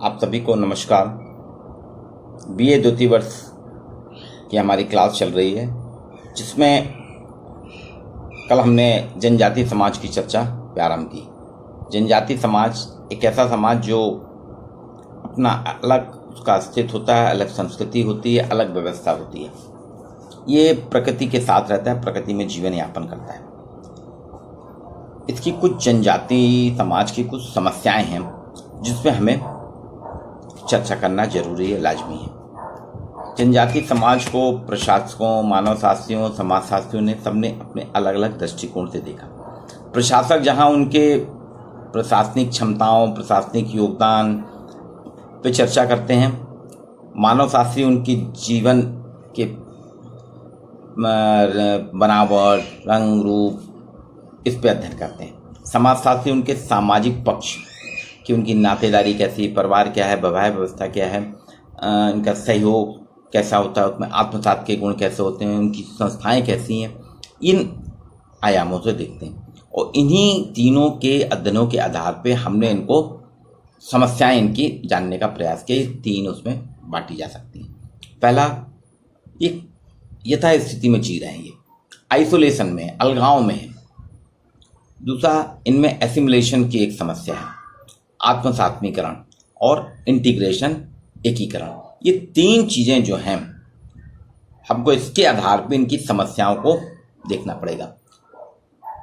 आप सभी को नमस्कार। बीए द्वितीय वर्ष की हमारी क्लास चल रही है, जिसमें कल हमने जनजाति समाज की चर्चा प्रारंभ की। जनजाति समाज एक ऐसा समाज जो अपना अलग उसका अस्तित्व होता है, अलग संस्कृति होती है, अलग व्यवस्था होती है। ये प्रकृति के साथ रहता है, प्रकृति में जीवन यापन करता है। इसकी कुछ जनजाति समाज की कुछ समस्याएं हैं जिसमें हमें चर्चा करना जरूरी है, लाजमी है। जनजाति समाज को प्रशासकों, मानव शास्त्रियों, समाजशास्त्रियों ने सबने अपने अलग अलग दृष्टिकोण से देखा। प्रशासक जहां उनके प्रशासनिक क्षमताओं, प्रशासनिक योगदान पे चर्चा करते हैं, मानव शास्त्री उनकी जीवन के बनावट, रंग, रूप, इस पे अध्ययन करते हैं। समाजशास्त्री उनके सामाजिक पक्ष कि उनकी नातेदारी कैसी, परिवार क्या है, वैवाहिक व्यवस्था क्या है, इनका सहयोग कैसा होता है, उसमें आत्मसात के गुण कैसे होते हैं, उनकी संस्थाएं कैसी हैं, इन आयामों से देखते हैं। और इन्हीं तीनों के अध्ययनों के आधार पे हमने इनको समस्याएं इनकी जानने का प्रयास किया। तीन उसमें बांटी जा सकती हैं। पहला, ये यथा स्थिति में जी रहे हैं, ये आइसोलेशन में, अलगाव में है। दूसरा, इनमें एसिमुलेशन की एक समस्या है, आत्मसात्मीकरण, और इंटीग्रेशन, एकीकरण। ये तीन चीजें जो हैं, हमको इसके आधार पर इनकी समस्याओं को देखना पड़ेगा।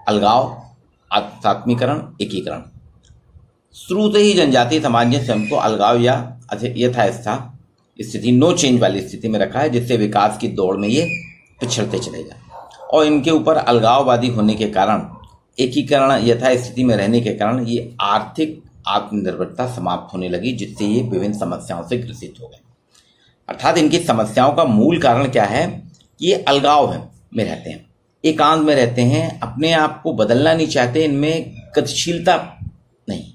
अलगाव, आत्मसात्मीकरण, एकीकरण। शुरू से ही जनजातीय समाज ने स्वयं को अलगाव या यथास्था स्थिति, नो चेंज वाली स्थिति में रखा है, जिससे विकास की दौड़ में ये पिछड़ते चलेगा। और इनके ऊपर अलगाववादी होने के कारण, एकीकरण यथास्थिति में रहने के कारण ये आर्थिक आत्मनिर्भरता समाप्त होने लगी, जिससे ये विभिन्न समस्याओं से ग्रसित हो गए। अर्थात इनकी समस्याओं का मूल कारण क्या है? ये अलगाव में रहते हैं, एकांत में रहते हैं, अपने आप को बदलना नहीं चाहते, इनमें गतिशीलता नहीं।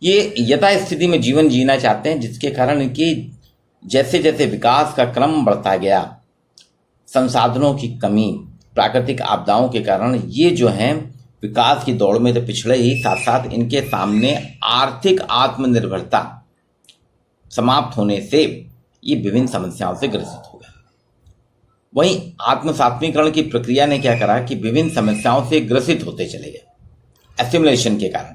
ये यथास्थिति में जीवन जीना चाहते हैं, जिसके कारण इनकी जैसे जैसे विकास का क्रम बढ़ता गया, संसाधनों की कमी, प्राकृतिक आपदाओं के कारण ये जो हैं विकास की दौड़ में तो पिछड़े ही, साथ साथ इनके सामने आर्थिक आत्मनिर्भरता समाप्त होने से ये विभिन्न समस्याओं से ग्रसित हो गए। वहीं आत्मसात्मीकरण की प्रक्रिया ने क्या करा कि विभिन्न समस्याओं से ग्रसित होते चले गए। एसिमुलेशन के कारण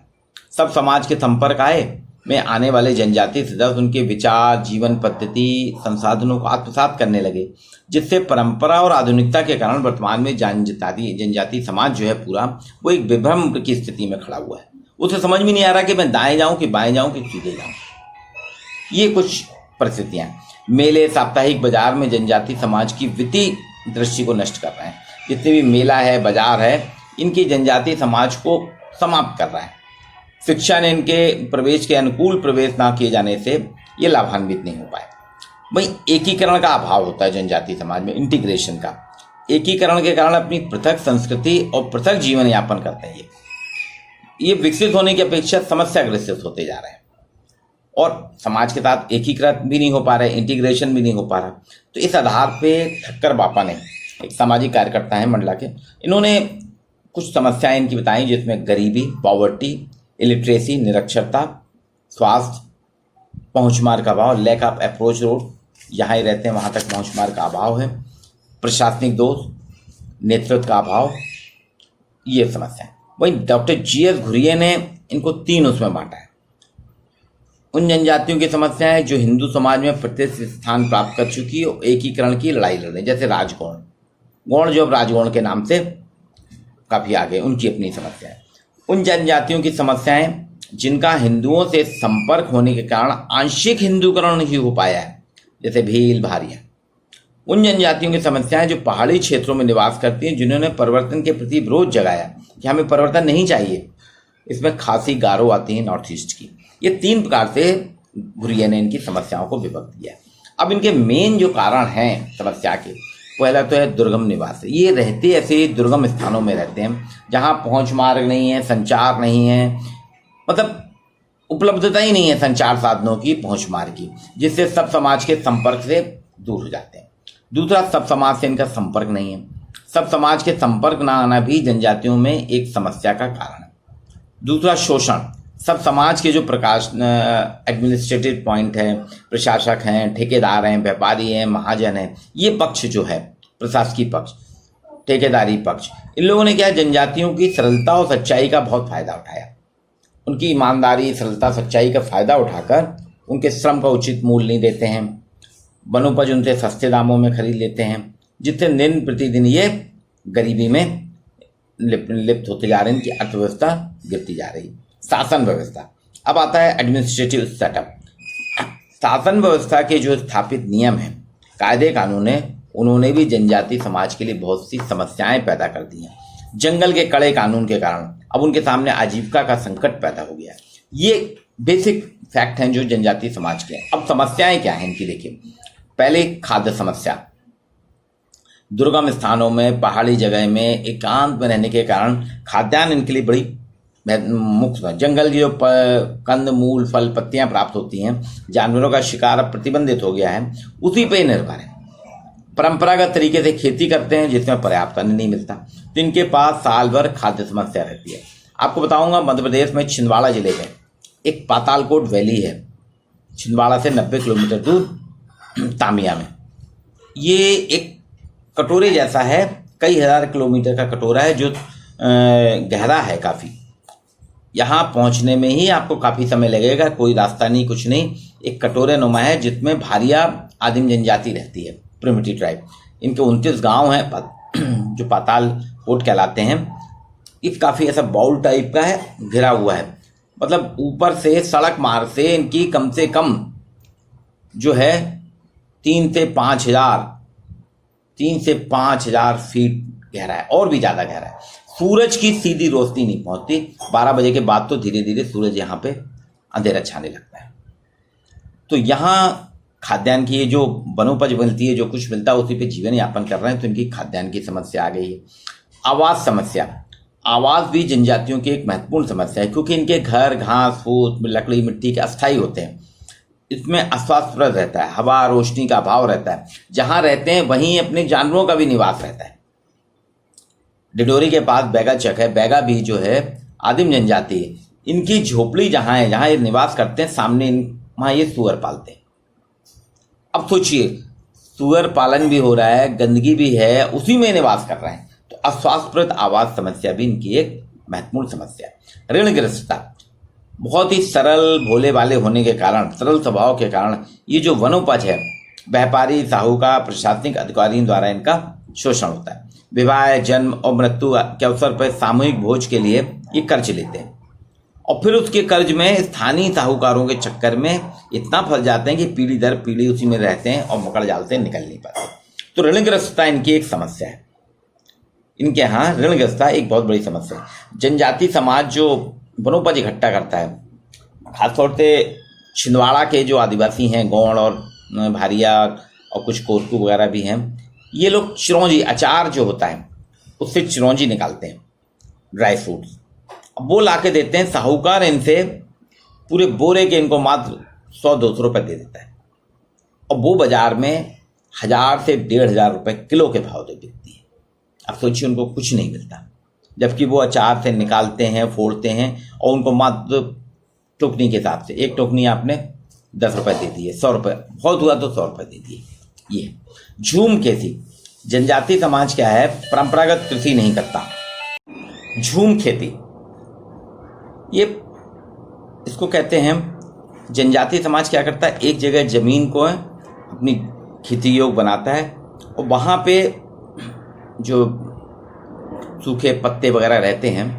सब समाज के संपर्क में आने वाले जनजातीय सदस्य उनके विचार, जीवन पद्धति, संसाधनों को आत्मसात करने लगे, जिससे परंपरा और आधुनिकता के कारण वर्तमान में जनजातीय समाज जो है पूरा, वो एक विभ्रम की स्थिति में खड़ा हुआ है। उसे समझ में नहीं आ रहा कि मैं दाएं जाऊं कि बाएं जाऊं कि सीधे जाऊं। ये कुछ परिस्थितियां मेले, साप्ताहिक बाजार में जनजातीय समाज की वित्तीय दृष्टि को नष्ट कर रहे हैं। जितने भी मेला है, बाजार है, इनकी जनजातीय समाज को समाप्त कर रहा है। शिक्षा ने इनके प्रवेश के अनुकूल प्रवेश ना किए जाने से ये लाभान्वित नहीं हो पाए। वहीं एकीकरण का अभाव होता है जनजातीय समाज में, इंटीग्रेशन का। एकीकरण के कारण अपनी पृथक संस्कृति और पृथक जीवन यापन करते हैं। ये विकसित होने की अपेक्षा समस्याग्रस्त होते जा रहे हैं और समाज के साथ एकीकृत भी नहीं हो पा रहे, इंटीग्रेशन भी नहीं हो पा रहा। तो इस आधार पे ठक्कर बापा ने, एक सामाजिक कार्यकर्ता है मंडला के, इन्होंने कुछ समस्याएं इनकी बताई, जिसमें गरीबी, पॉवर्टी, इलिटरेसी, निरक्षरता, स्वास्थ्य, पहुंचमार्ग का अभाव, लैक ऑफ अप्रोच रोड, यहाँ ही रहते हैं वहाँ तक पहुंचमार्ग का अभाव है, प्रशासनिक दोष, नेतृत्व का अभाव, ये समस्या है। वहीं डॉक्टर GS घुरिये ने इनको तीन उसमें बांटा है। उन जनजातियों की समस्याएं जो हिंदू समाज में प्रतिष्ठित स्थान प्राप्त कर चुकी है, एकीकरण की लड़ाई लड़ रही, जैसे राजगौड़, गौड़ जो अब राजगौड़ के नाम से काफी आगे, उनकी अपनी समस्या है। उन जनजातियों की समस्याएं जिनका हिंदुओं से संपर्क होने के कारण आंशिक हिंदूकरण नहीं हो पाया है, जैसे भील, भारिया। उन जनजातियों की समस्याएं जो पहाड़ी क्षेत्रों में निवास करती हैं, जिन्होंने परिवर्तन के प्रति विरोध जगाया कि हमें परिवर्तन नहीं चाहिए। इसमें खासी, गारो आती है नॉर्थ ईस्ट की। ये तीन प्रकार से घुरिये ने इनकी समस्याओं को विभक्त किया। अब इनके मेन जो कारण हैं समस्या के, पहला तो है दुर्गम निवास। ये रहते ऐसे दुर्गम स्थानों में रहते हैं जहाँ पहुंच मार्ग नहीं है, संचार नहीं है, मतलब उपलब्धता ही नहीं है संचार साधनों की, पहुंच मार्ग की, जिससे सब समाज के संपर्क से दूर हो जाते हैं। दूसरा, सब समाज से इनका संपर्क नहीं है। सब समाज के संपर्क ना आना भी जनजातियों में एक समस्या का कारण है। दूसरा, शोषण। सब समाज के जो एडमिनिस्ट्रेटिव पॉइंट है, प्रशासक हैं, ठेकेदार हैं, व्यापारी हैं, महाजन हैं, ये पक्ष जो है प्रशासकीय पक्ष, ठेकेदारी पक्ष, इन लोगों ने क्या जनजातियों की सरलता और सच्चाई का बहुत फायदा उठाया। उनकी ईमानदारी, सरलता, सच्चाई का फायदा उठाकर उनके श्रम का उचित मूल्य नहीं देते हैं, वनोपज उनसे सस्ते दामों में खरीद लेते हैं, जिससे दिन प्रतिदिन ये गरीबी में लिप्त होते जा रहे हैं, इनकी अर्थव्यवस्था गिरती जा रही। शासन व्यवस्था, अब आता है एडमिनिस्ट्रेटिव सेटअप। शासन व्यवस्था के जो स्थापित नियम हैं, कायदे कानून हैं, उन्होंने भी जनजाति समाज के लिए बहुत सी समस्याएं पैदा कर दी हैं। जंगल के कड़े कानून के कारण अब उनके सामने आजीविका का संकट पैदा हो गया है। ये बेसिक फैक्ट हैं जो जनजाति समाज के हैं। अब समस्याएं क्या हैं इनकी, देखिए। पहले खाद्य समस्या, दुर्गम स्थानों में, पहाड़ी जगह में, एकांत में रहने के कारण खाद्यान्न इनके लिए बड़ी मुख्य है। जंगल की जो कंद मूल फल पत्तियां प्राप्त होती हैं, जानवरों का शिकार अब प्रतिबंधित हो गया है, उसी पे निर्भर है। परंपरागत तरीके से खेती करते हैं जिसमें पर्याप्त अन्न नहीं मिलता, तो इनके पास साल भर खाद्य समस्या रहती है। आपको बताऊंगा, मध्य प्रदेश में छिंदवाड़ा जिले में एक पातालकोट वैली है, छिंदवाड़ा से 90 किलोमीटर दूर तामिया में। ये एक कटोरे जैसा है, कई हजार किलोमीटर का कटोरा है जो गहरा है काफ़ी। यहाँ पहुँचने में ही आपको काफ़ी समय लगेगा, कोई रास्ता नहीं, कुछ नहीं। एक कटोरे नुमा है जिसमें भारिया आदिम जनजाति रहती है, प्रिमिटिव ट्राइब। इनके 29 गांव हैं जो पातालकोट कहलाते हैं। ये काफ़ी ऐसा बाउल टाइप का है, घिरा हुआ है, मतलब ऊपर से सड़क मार्ग से इनकी कम से कम जो है 3 से 5,000 फीट गहरा है, और भी ज़्यादा गहरा है। सूरज की सीधी रोशनी नहीं पहुंचती। 12 बजे के बाद तो धीरे धीरे सूरज यहाँ पे अंधेरा छाने लगता है। तो यहाँ खाद्यान्न की ये जो वनोपज मिलती है, जो कुछ मिलता है, उसी पे जीवन यापन कर रहे हैं, तो इनकी खाद्यान्न की समस्या आ गई है। आवास समस्या, आवास भी जनजातियों की एक महत्वपूर्ण समस्या है, क्योंकि इनके घर घास फूस लकड़ी मिट्टी के अस्थायी होते हैं। इसमें अस्वास्थ्यप्रद रहता है, हवा रोशनी का अभाव रहता है। जहाँ रहते हैं वहीं अपने जानवरों का भी निवास रहता है। डिडोरी के पास बैगा चक है, बैगा भी जो है आदिम जनजाति है। इनकी झोपड़ी जहाँ है, जहाँ ये निवास करते हैं, सामने वहाँ ये सुअर पालते हैं। अब सोचिए, सुअर पालन भी हो रहा है, गंदगी भी है, उसी में निवास कर रहे हैं, तो अस्वास्थ्यप्रद आवास समस्या भी इनकी एक महत्वपूर्ण समस्या है। ऋणग्रस्तता, बहुत ही सरल भोले भाले होने के कारण, सरल स्वभाव के कारण ये जो वनोपज है, व्यापारी, साहूकार, प्रशासनिक अधिकारियों द्वारा इनका शोषण होता है। विवाह, जन्म और मृत्यु के अवसर पर सामूहिक भोज के लिए ये कर्ज लेते हैं, और फिर उसके कर्ज में स्थानीय साहूकारों के चक्कर में इतना फंस जाते हैं कि पीढ़ी दर पीढ़ी उसी में रहते हैं और मकड़ जाल से निकल नहीं पाते। तो ऋणग्रस्तता इनकी एक समस्या है। इनके यहाँ ऋणग्रस्तता एक बहुत बड़ी समस्या है। जनजाति समाज जो वनोपज इकट्ठा करता है, खासतौर से छिंदवाड़ा के जो आदिवासी हैं, गौड़ और भारिया और कुछ कोरकू वगैरह भी हैं, ये लोग चिरौंजी, अचार जो होता है उससे चिरौंजी निकालते हैं, ड्राई फ्रूट्स। अब वो ला के देते हैं, साहूकार इनसे पूरे बोरे के इनको मात्र 100-200 रुपये दे देता है, और वो बाजार में 1000 से 1500 रुपये किलो के भाव से बिकती है। अब सोचिए, उनको कुछ नहीं मिलता, जबकि वो अचार से निकालते हैं, फोड़ते हैं, और उनको मात्र टोकनी के हिसाब से, एक टोकनी आपने 10 रुपये दे दिए, 100 रुपये, बहुत हुआ तो 100 रुपये दे दिए। ये झूम खेती, जनजाति समाज क्या है, परंपरागत कृषि नहीं करता, झूम खेती, ये इसको कहते हैं। जनजाति समाज क्या करता है, एक जगह जमीन को अपनी खेती योग्य बनाता है, और वहाँ पे जो सूखे पत्ते वगैरह रहते हैं,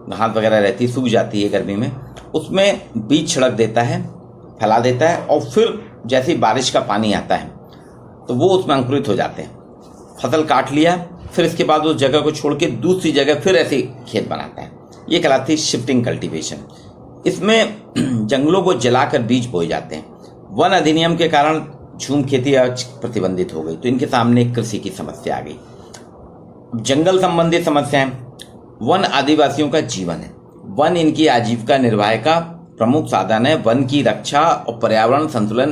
घास वगैरह रहती है, सूख जाती है गर्मी में, उसमें बीज छिड़क देता है, फैला देता है, और फिर जैसे ही बारिश का पानी आता है तो वो उसमें अंकुरित हो जाते हैं। फसल काट लिया, फिर इसके बाद उस जगह को छोड़ के दूसरी जगह फिर ऐसे खेत बनाता है। ये कहलाती है शिफ्टिंग कल्टीवेशन। इसमें जंगलों को जलाकर बीज बोए जाते हैं। वन अधिनियम के कारण झूम खेती आज प्रतिबंधित हो गई, तो इनके सामने कृषि की समस्या आ गई। जंगल संबंधी समस्याएं, वन आदिवासियों का जीवन है, वन इनकी आजीविका निर्वाह का प्रमुख साधन है। वन की रक्षा और पर्यावरण संतुलन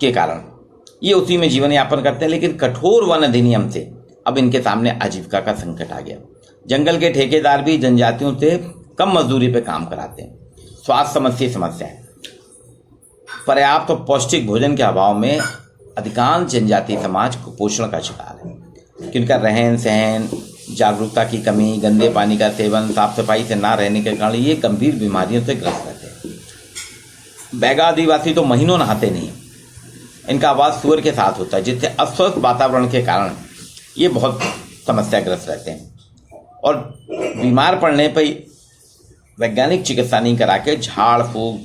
के कारण ये उसी में जीवन यापन करते हैं, लेकिन कठोर वन अधिनियम से अब इनके सामने आजीविका का संकट आ गया। जंगल के ठेकेदार भी जनजातियों से कम मजदूरी पे काम कराते हैं। स्वास्थ्य संबंधी समस्याएं। पर्याप्त और पौष्टिक भोजन के अभाव में अधिकांश जनजातीय समाज कुपोषण का शिकार है, कि उनका रहन सहन, जागरूकता की कमी, गंदे पानी का सेवन, साफ सफाई से ना रहने के कारण ये गंभीर बीमारियों से ग्रस्त रहते हैं। बैगा आदिवासी तो महीनों नहाते नहीं, इनका आवास सुअर के साथ होता है, जिससे अस्वस्थ वातावरण के कारण ये बहुत समस्याग्रस्त रहते हैं और बीमार पड़ने पर वैज्ञानिक चिकित्सा नहीं करा के झाड़ फूक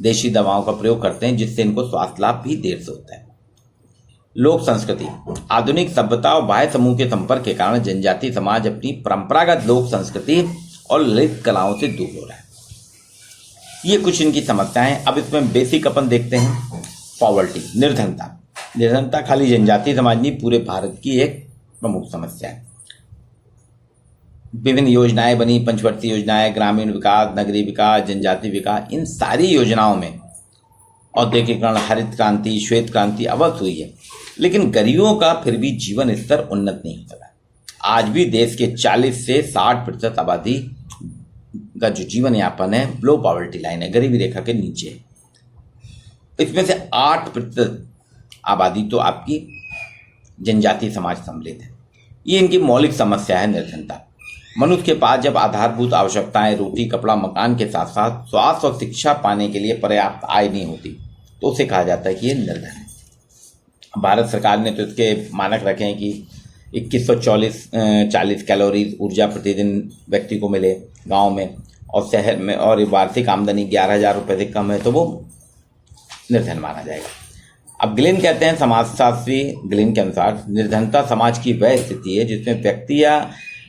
देशी दवाओं का प्रयोग करते हैं, जिससे इनको स्वास्थ्य लाभ भी देर से होता है। लोक संस्कृति। आधुनिक सभ्यता और बाह्य समूह के संपर्क के कारण जनजातीय समाज अपनी परंपरागत लोक संस्कृति और ललित कलाओं से दूर हो रहा है। ये कुछ इनकी समस्याएं। अब इसमें बेसिक अपन देखते हैं। पॉवर्टी, निर्धनता। निर्धनता खाली जनजातीय समाज नहीं, पूरे भारत की एक प्रमुख समस्या है। विभिन्न योजनाएं बनी, पंचवर्षीय योजनाएं, ग्रामीण विकास, नगरीय विकास, जनजातीय विकास, इन सारी योजनाओं में औद्योगिकरण, हरित क्रांति, श्वेत क्रांति अवश्य हुई है, लेकिन गरीबों का फिर भी जीवन स्तर उन्नत नहीं हो सका। आज भी देश के 40 से 60% आबादी का जो जीवन यापन है लो पॉवर्टी लाइन है, गरीबी रेखा के नीचे है। इसमें से 8% आबादी तो आपकी जनजातीय समाज सम्मिलित है। ये इनकी मौलिक समस्या है, निर्धनता। मनुष्य के पास जब आधारभूत आवश्यकताएं, रोटी, कपड़ा, मकान के साथ साथ स्वास्थ्य और शिक्षा पाने के लिए पर्याप्त आय नहीं होती, तो उसे कहा जाता है कि ये निर्धन है। भारत सरकार ने तो इसके मानक रखे हैं कि 2140 कैलोरी ऊर्जा प्रतिदिन व्यक्ति को मिले गांव में, और शहर में और वार्षिक आमदनी 11,000 रुपये से कम है तो वो निर्धन माना जाएगा। अब ग्लिन कहते हैं, समाजशास्त्री ग्लिन के अनुसार निर्धनता समाज की वह स्थिति है जिसमें व्यक्ति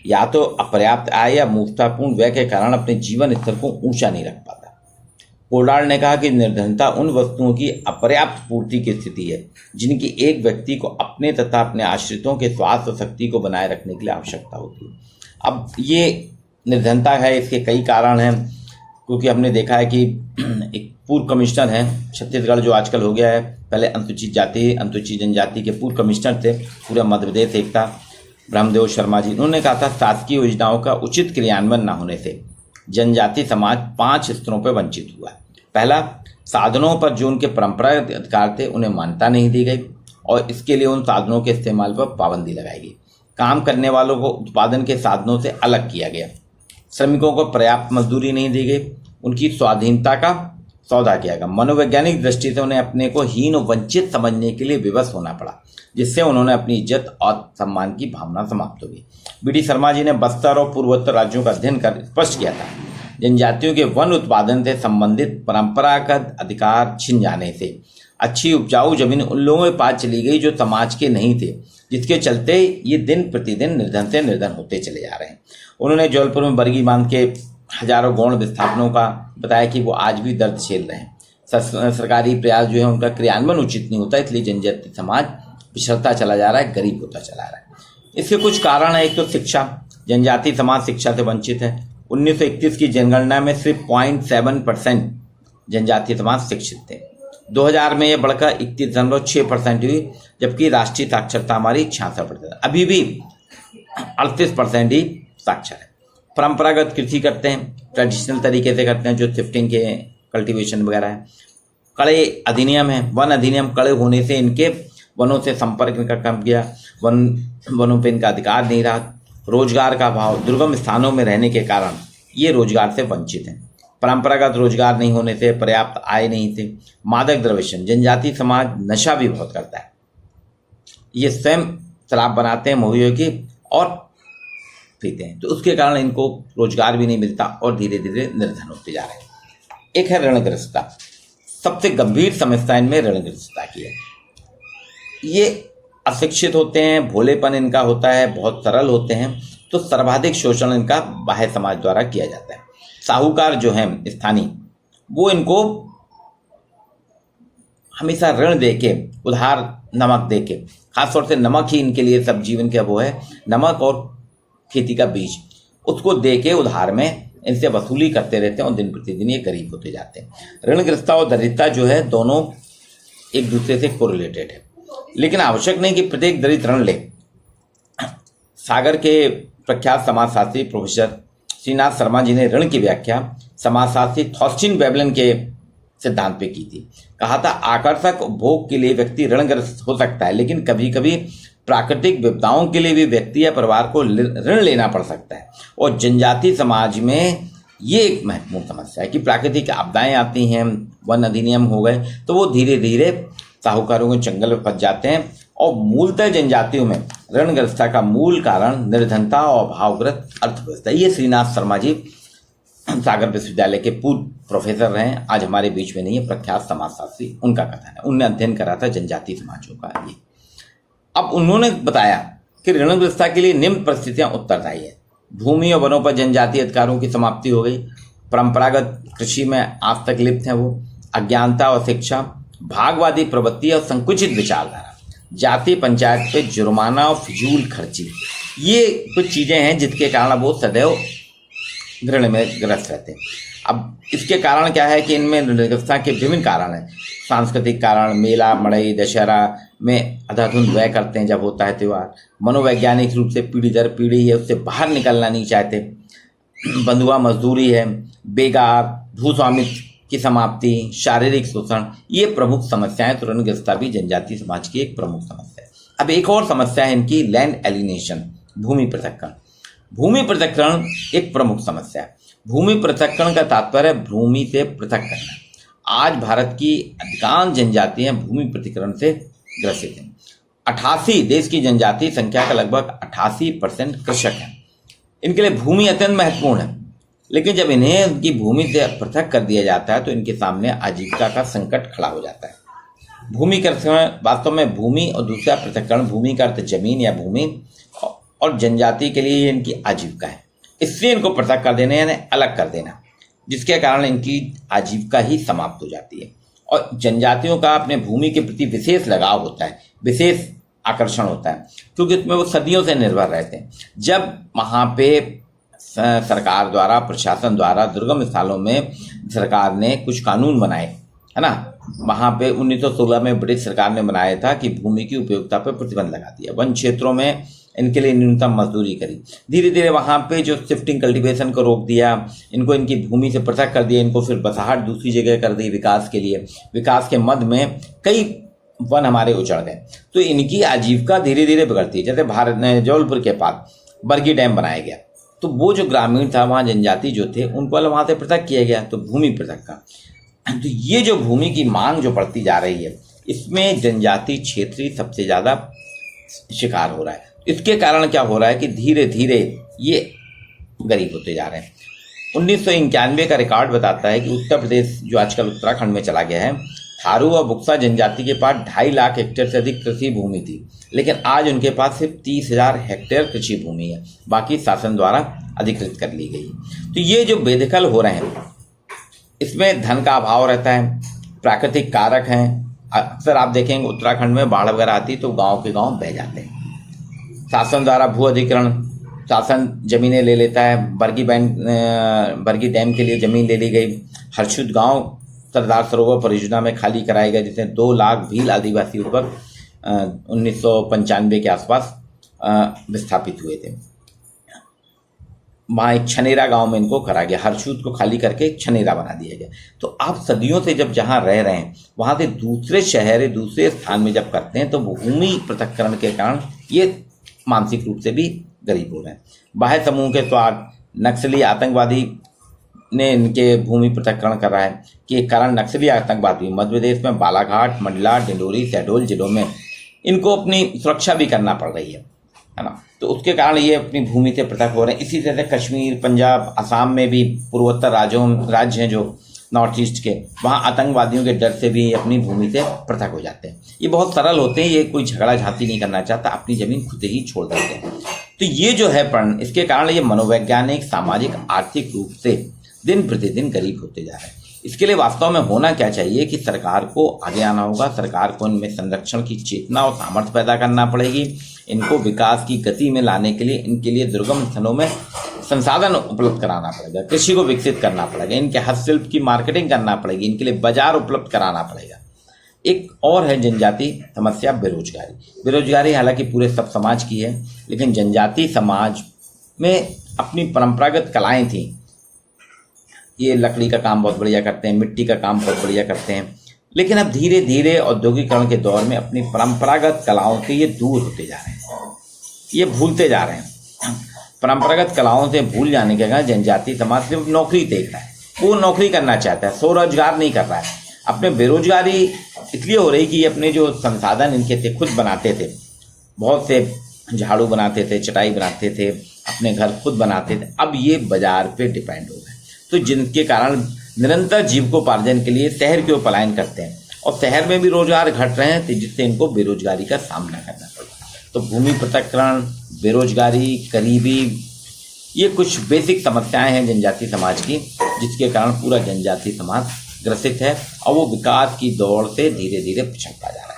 या तो अपर्याप्त आय या मूर्खतापूर्ण व्यय के कारण अपने जीवन स्तर को ऊंचा नहीं रख पाता। पोडार ने कहा कि निर्धनता उन वस्तुओं की अपर्याप्त पूर्ति की स्थिति है जिनकी एक व्यक्ति को अपने तथा अपने आश्रितों के स्वास्थ्य और शक्ति को बनाए रखने के लिए आवश्यकता होती है। अब ये निर्धनता है, इसके कई कारण हैं, क्योंकि हमने देखा है कि एक पूर्व कमिश्नर हैं छत्तीसगढ़, जो आजकल हो गया है, पहले अनुसूचित जाति अनुसूचित जनजाति के पूर्व कमिश्नर थे पूरे मध्य प्रदेश एकता, ब्रह्मदेव शर्मा जी। उन्होंने कहा था शासकीय योजनाओं का उचित क्रियान्वयन न होने से जनजातीय समाज 5 स्तरों पर वंचित हुआ। पहला, साधनों पर जो उनके परंपरागत अधिकार थे उन्हें मान्यता नहीं दी गई और इसके लिए उन साधनों के इस्तेमाल पर पाबंदी लगाई गई। काम करने वालों को उत्पादन के साधनों से अलग किया गया। श्रमिकों को पर्याप्त मजदूरी नहीं दी गई, उनकी स्वाधीनता का सौदा किया गया। मनोवैज्ञानिक दृष्टि से उन्हें अपने को हीन और वंचित समझने के लिए विवश होना पड़ा, जिससे उन्होंने अपनी इज्जत और सम्मान की भावना समाप्त हो गई। बी.डी. शर्मा जी ने बस्तर और पूर्वोत्तर राज्यों का अध्ययन कर स्पष्ट किया था, जनजातियों के वन उत्पादन से संबंधित परंपरागत अधिकार छिन जाने से अच्छी उपजाऊ जमीन उन लोगों के पास चली गई जो समाज के नहीं थे, जिसके चलते ये दिन प्रतिदिन निर्धन से निर्धन होते चले जा रहे हैं। उन्होंने जबलपुर में बरगी बांध के हजारों गौण विस्थापनों का बताया कि वो आज भी दर्द झेल रहे हैं। सरकारी प्रयास जो है उनका क्रियान्वयन उचित नहीं होता, इसलिए जनजातीय समाज पिछड़ता चला जा रहा है, गरीब होता चला रहा है। इसके कुछ कारण है। एक तो शिक्षा, जनजातीय समाज शिक्षा से वंचित है। 1931 की जनगणना में सिर्फ 0.7% जनजातीय समाज शिक्षित थे। 2000 में यह बढ़कर 31.6% हुई, जबकि राष्ट्रीय साक्षरता हमारी 66%। अभी भी 38% ही साक्षर है। परंपरागत कृषि करते हैं, ट्रेडिशनल तरीके से करते हैं, जो शिफ्टिंग के कल्टीवेशन वगैरह है। कड़े अधिनियम है, वन अधिनियम कड़े होने से इनके वनों से संपर्क इनका कम गया, वनों पे इनका अधिकार नहीं रहा। रोजगार का अभाव, दुर्गम स्थानों में रहने के कारण ये रोजगार से वंचित हैं। परंपरागत रोजगार नहीं होने से पर्याप्त आय नहीं थे। मादक द्रव्य, जनजातीय समाज नशा भी बहुत करता है, ये स्वयं शराब बनाते हैं मुहैया की और पीते हैं, तो उसके कारण इनको रोजगार भी नहीं मिलता और धीरे धीरे निर्धन होते जा रहे हैं। एक है ऋणग्रस्तता। सबसे गंभीर समस्या इनमें ऋणग्रस्तता की है। ये अशिक्षित होते हैं, भोलेपन इनका होता है, बहुत सरल होते हैं, तो सर्वाधिक शोषण इनका बाह्य समाज द्वारा किया जाता है। साहूकार जो हैं स्थानीय, वो इनको हमेशा ऋण देके, उधार नमक देके, खासतौर से नमक ही इनके लिए सब जीवन का वो है, नमक और खेती का बीज, उसको देके उधार में इनसे वसूली करते रहते हैं और दिन प्रतिदिन ये गरीब होते जाते हैं। ऋणग्रस्तता और दरिद्रता जो है दोनों एक दूसरे से कोरिलेटेड है, लेकिन आवश्यक नहीं कि प्रत्येक दरिद्र ऋण ले। सागर के प्रख्यात समाजशास्त्री प्रोफेसर श्रीनाथ शर्मा जी ने ऋण की व्याख्या समाजशास्त्री थॉस्टिन वेबलन के सिद्धांत पे की थी। कहा था आकर्षक उपभोग के लिए व्यक्ति ऋणग्रस्त हो सकता है, लेकिन कभी कभी प्राकृतिक विपदाओं के लिए भी व्यक्ति या परिवार को ऋण लेना पड़ सकता है। और जनजातीय समाज में ये एक महत्वपूर्ण समस्या है कि प्राकृतिक आपदाएं आती हैं, वन अधिनियम हो गए, तो वो धीरे धीरे साहूकारों के चंगल में फंस जाते हैं। और मूलतः जनजातियों में ऋणग्रस्तता का मूल कारण निर्धनता और अभावग्रस्त अर्थव्यवस्था। ये श्रीनाथ शर्मा जी सागर विश्वविद्यालय के पूर्व प्रोफेसर रहे, आज हमारे बीच में नहीं है, प्रख्यात समाजशास्त्री, उनका कथन है। उनने अध्ययन करा था जनजातीय समाजों का ये। अब उन्होंने बताया कि ऋणग्रस्तता के लिए निम्न परिस्थितियां उत्तरदायी है। भूमि और वनों पर जनजातीय अधिकारों की समाप्ति हो गई, परंपरागत कृषि में आज तक लिप्त है वो, अज्ञानता और शिक्षा, भागवादी प्रवृत्ति और संकुचित विचारधारा, जातीय पंचायत पे जुर्माना और फिजूल खर्ची, ये कुछ चीजें हैं जिसके कारण वो सदैव ऋण में ग्रस्त रहते हैं। अब इसके कारण क्या है कि इनमें ऋणग्रस्तता के विभिन्न कारण हैं। सांस्कृतिक कारण, मेला मड़ई दशहरा में अंधाधुंध व्यय करते हैं जब होता है त्यौहार। मनोवैज्ञानिक रूप से पीढ़ी दर पीढ़ी है, उससे बाहर निकलना नहीं चाहते। बंधुआ मजदूरी है, बेगार, भूस्वामित्व की समाप्ति, शारीरिक शोषण, ये प्रमुख समस्याएं। तो ऋणग्रस्तता भी जनजातीय समाज की एक प्रमुख समस्या है। अब एक और समस्या है इनकी, लैंड एलिनेशन, भूमि पृथक्करण। भूमि पृथक्करण एक प्रमुख समस्या है। भूमि पृथक्करण का तात्पर्य भूमि से पृथक करना। आज भारत की अधिकांश जनजातियां भूमि पृथक्करण से ग्रसित हैं। 88 देश की जनजातीय संख्या का लगभग 88% कृषक हैं। इनके लिए भूमि अत्यंत महत्वपूर्ण है, लेकिन जब इन्हें उनकी भूमि से पृथक कर दिया जाता है तो इनके सामने आजीविका का संकट खड़ा हो जाता है। भूमि का वास्तव में भूमि और दूसरा पृथक्करण, भूमि का अर्थ जमीन या भूमि, और जनजाति के लिए इनकी आजीविका है। इसलिए इनको पृथक कर देना यानी अलग कर देना, जिसके कारण इनकी आजीविका ही समाप्त हो जाती है। और जनजातियों का अपने भूमि के प्रति विशेष लगाव होता है, विशेष आकर्षण होता है, क्योंकि इसमें वो सदियों से निर्भर रहते हैं। जब वहाँ पे सरकार द्वारा, प्रशासन द्वारा दुर्गम स्थलों में सरकार ने कुछ कानून बनाए, है ना, वहाँ पे 1916 में ब्रिटिश सरकार ने बनाया था कि भूमि की उपयोगिता पर प्रतिबंध लगा दिया, वन क्षेत्रों में इनके लिए न्यूनतम मजदूरी करी। धीरे धीरे वहाँ पे जो शिफ्टिंग कल्टीवेशन को रोक दिया, इनको इनकी भूमि से पृथक कर दिया, इनको फिर बसाहट दूसरी जगह कर दी विकास के लिए। विकास के मद में कई वन हमारे उजड़ गए, तो इनकी आजीविका धीरे धीरे बिगड़ती है। जैसे भारत जबलपुर के पास बरगी डैम बनाया गया, तो वो जो ग्रामीण था, वहाँ जनजाति जो थे, उनको वहाँ से पृथक किया गया, तो भूमि पृथक का। तो ये जो भूमि की मांग जो बढ़ती जा रही है, इसमें जनजाति क्षेत्र ही सबसे ज़्यादा शिकार हो रहा है। इसके कारण क्या हो रहा है कि धीरे धीरे ये गरीब होते जा रहे हैं। 1991 का रिकॉर्ड बताता है कि उत्तर प्रदेश, जो आजकल उत्तराखंड में चला गया है, थारू और बुक्सा जनजाति के पास 2.5 लाख हेक्टेयर से अधिक कृषि भूमि थी, लेकिन आज उनके पास सिर्फ 30,000 हेक्टेयर कृषि भूमि है, बाकी शासन द्वारा अधिकृत कर ली गई। तो ये जो बेदखल हो रहे हैं, इसमें धन का अभाव रहता है, प्राकृतिक कारक हैं। अक्सर आप देखेंगे उत्तराखंड में बाढ़ वगैरह आती तो गांव के गांव बह जाते हैं। शासन द्वारा भू अधिग्रहण, शासन जमीनें ले लेता है। बरगी डैम के लिए जमीन ले ली गई। हर्षुद गांव सरदार सरोवर परियोजना में खाली कराया गया, जिसमें 2 लाख भील आदिवासी युवक 1995 के आसपास विस्थापित हुए थे। वहाँ एक छनेरा गांव में इनको करा गया, हर्षुद को खाली करके छनेरा बना दिया गया। तो आप सदियों से जब जहाँ रह रहे हैं, वहाँ से दूसरे शहर, दूसरे स्थान में जब करते हैं, तो भूमि पृथक्करण के कारण ये मानसिक रूप से भी गरीब हो रहे हैं। बाह्य समूह के स्वार्थ, नक्सली आतंकवादी ने इनके भूमि पृथक्करण कर रहा है कि कारण नक्सली आतंकवादी मध्य प्रदेश में बालाघाट, मंडला, डिंडोरी, शहडोल जिलों में इनको अपनी सुरक्षा भी करना पड़ रही है ना, तो उसके कारण ये अपनी भूमि से पृथक हो रहे हैं। इसी तरह कश्मीर, पंजाब, असम में भी पूर्वोत्तर राज्य हैं जो नॉर्थ ईस्ट के, वहाँ आतंकवादियों के डर से भी अपनी भूमि से पृथक हो जाते हैं। ये बहुत सरल होते हैं, ये कोई झगड़ा झांसी नहीं करना चाहता, अपनी जमीन खुद ही छोड़ देते हैं। तो ये जो है प्रण, इसके कारण ये मनोवैज्ञानिक, सामाजिक, आर्थिक रूप से दिन प्रतिदिन गरीब होते जा रहे हैं। इसके लिए वास्तव में होना क्या चाहिए कि सरकार को आगे आना होगा, सरकार को इनमें संरक्षण की चेतना और सामर्थ्य पैदा करना पड़ेगी। इनको विकास की गति में लाने के लिए इनके लिए दुर्गम स्थलों में संसाधन उपलब्ध कराना पड़ेगा, कृषि को विकसित करना पड़ेगा, इनके हस्तशिल्प की मार्केटिंग करना पड़ेगी, इनके लिए बाजार उपलब्ध कराना पड़ेगा। एक और है जनजाति समस्या, बेरोजगारी। बेरोजगारी हालांकि पूरे सब समाज की है, लेकिन जनजाति समाज में अपनी परंपरागत कलाएं थी, ये लकड़ी का काम बहुत बढ़िया करते हैं, मिट्टी का काम बहुत बढ़िया करते हैं, लेकिन अब धीरे धीरे औद्योगिकरण के दौर में अपनी परंपरागत कलाओं से ये दूर होते जा रहे हैं, ये भूलते जा रहे हैं। परंपरागत कलाओं से भूल जाने के कारण जनजातीय समाज सिर्फ नौकरी देख रहा है, वो नौकरी करना चाहता है, स्वरोजगार नहीं कर रहा है। अपने बेरोजगारी इसलिए हो रही कि अपने जो संसाधन इनके थे खुद बनाते थे, बहुत से झाड़ू बनाते थे, चटाई बनाते थे, अपने घर खुद बनाते थे, अब ये बाजार पे डिपेंड हो गए, तो जिनके कारण निरंतर जीविकोपार्जन के लिए शहर की ओर पलायन करते हैं और शहर में भी रोजगार घट रहे हैं, जिससे इनको बेरोजगारी का सामना करना पड़ता है। तो भूमि पृथक्करण, बेरोजगारी, गरीबी, ये कुछ बेसिक समस्याएं हैं जनजातीय समाज की, जिसके कारण पूरा जनजातीय समाज ग्रसित है और वो विकास की दौड़ से धीरे धीरे पिछड़ता जा रहा है।